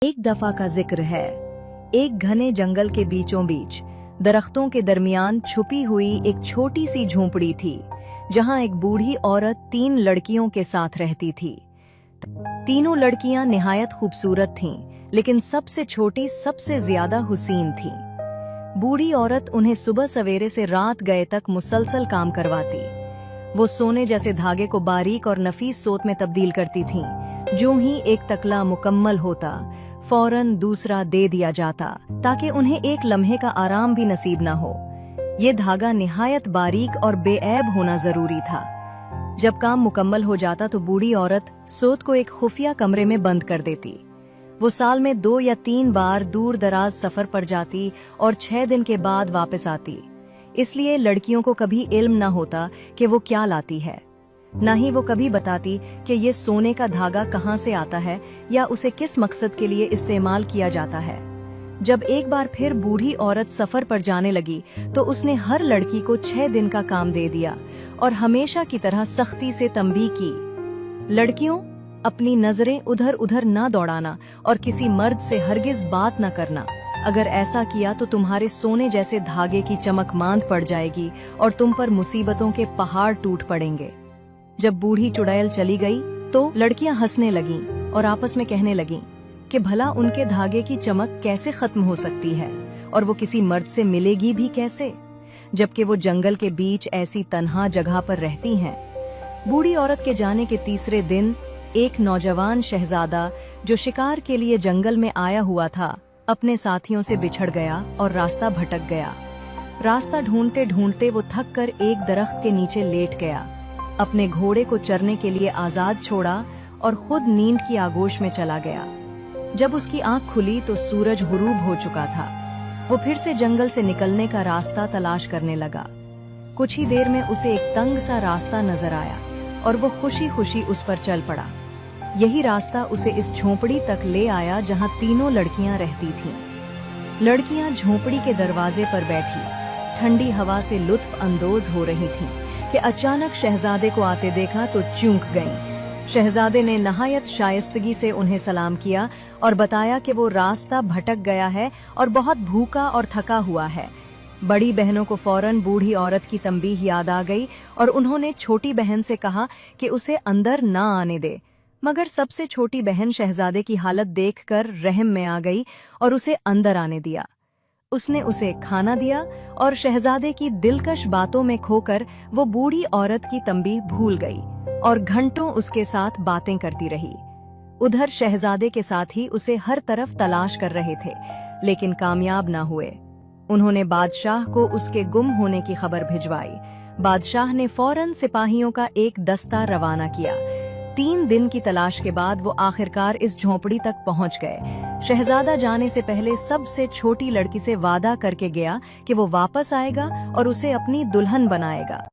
एक दफा का जिक्र है। एक घने जंगल के बीचों बीच दरख्तों के दरमियान छुपी हुई एक छोटी सी झोंपड़ी थी, जहां एक बूढ़ी औरत 3 लड़कियों के साथ रहती थी। तीनों लड़कियां निहायत खूबसूरत थीं, लेकिन सबसे छोटी सबसे ज्यादा हुसीन थी। बूढ़ी औरत उन्हें सुबह सवेरे से रात गए तक मुसलसल काम करवाती। वो सोने जैसे धागे को बारीक और नफीस सोत में तब्दील करती थीं। जो ही एक तकला मुकम्मल होता, फौरन दूसरा दे दिया जाता, ताकि उन्हें एक लम्हे का आराम भी नसीब ना हो। ये धागा निहायत बारीक और बेऐब होना जरूरी था। जब काम मुकम्मल हो जाता तो बूढ़ी औरत सोत को एक खुफिया कमरे में बंद कर देती। वो साल में 2 या 3 बार दूर दराज सफर पर जाती और 6 दिन के बाद वापस आती। इसलिए लड़कियों को कभी इल्म न होता कि वो क्या लाती है। न ही वो कभी बताती कि ये सोने का धागा कहाँ से आता है या उसे किस मकसद के लिए इस्तेमाल किया जाता है। जब एक बार फिर बूढ़ी औरत सफर पर जाने लगी तो उसने हर लड़की को 6 दिन का काम दे दिया और हमेशा की तरह सख्ती से तंबीह की, लड़कियों, अपनी नजरें उधर उधर न दौड़ाना और किसी मर्द से हरगिज बात न करना। अगर ऐसा किया तो तुम्हारे सोने जैसे धागे की चमक मांद पड़ जाएगी और तुम पर मुसीबतों के पहाड़ टूट पड़ेंगे। जब बूढ़ी चुड़ैल चली गई तो लड़कियां हंसने लगीं और आपस में कहने लगीं कि भला उनके धागे की चमक कैसे खत्म हो सकती है और वो किसी मर्द से मिलेगी भी कैसे, जबकि वो जंगल के बीच ऐसी तन्हा जगह पर रहती हैं। बूढ़ी औरत के जाने के तीसरे दिन एक नौजवान शहजादा जो शिकार के लिए जंगल में आया हुआ था, अपने साथियों से बिछड़ गया और रास्ता भटक गया। रास्ता ढूंढते ढूंढते वो थक कर एक दरख्त के नीचे लेट गया, अपने घोड़े को चरने के लिए आजाद छोड़ा और खुद नींद की आगोश में चला गया। जब उसकी आंख खुली तो सूरज गुरूब हो चुका था। वो फिर से जंगल से निकलने का रास्ता तलाश करने लगा। कुछ ही देर में उसे एक तंग सा रास्ता नजर आया और वो खुशी खुशी उस पर चल पड़ा। यही रास्ता उसे इस झोंपड़ी तक ले आया जहां तीनों लड़कियां रहती थीं। लड़कियां झोंपड़ी के दरवाजे पर बैठी ठंडी हवा से लुत्फ अंदोज हो रही थीं कि अचानक शहजादे को आते देखा तो चूक गईं। शहजादे ने नहायत शाइस्तगी से उन्हें सलाम किया और बताया कि वो रास्ता भटक गया है और बहुत भूखा और थका हुआ है। बड़ी बहनों को फौरन बूढ़ी औरत की तंबीह याद आ गई और उन्होंने छोटी बहन से कहा कि उसे अंदर ना आने दे, मगर सबसे छोटी बहन शहजादे की हालत देखकर रहम में आ गई और उसे अंदर आने दिया। उसने उसे खाना दिया और शहजादे की दिलकश बातों में खोकर वो बूढ़ी औरत की तंबीह भूल गई और घंटों उसके साथ बातें करती रही। उधर शहजादे के साथी उसे हर तरफ तलाश कर रहे थे, लेकिन कामयाब ना हुए। उन्होंने बादशाह को उसके गुम होने की खबर भिजवाई। बादशाह ने फौरन सिपाहियों का एक दस्ता रवाना किया। 3 दिन की तलाश के बाद वो आखिरकार इस झोंपड़ी तक पहुंच गए। शहजादा जाने से पहले सबसे छोटी लड़की से वादा करके गया कि वो वापस आएगा और उसे अपनी दुल्हन बनाएगा।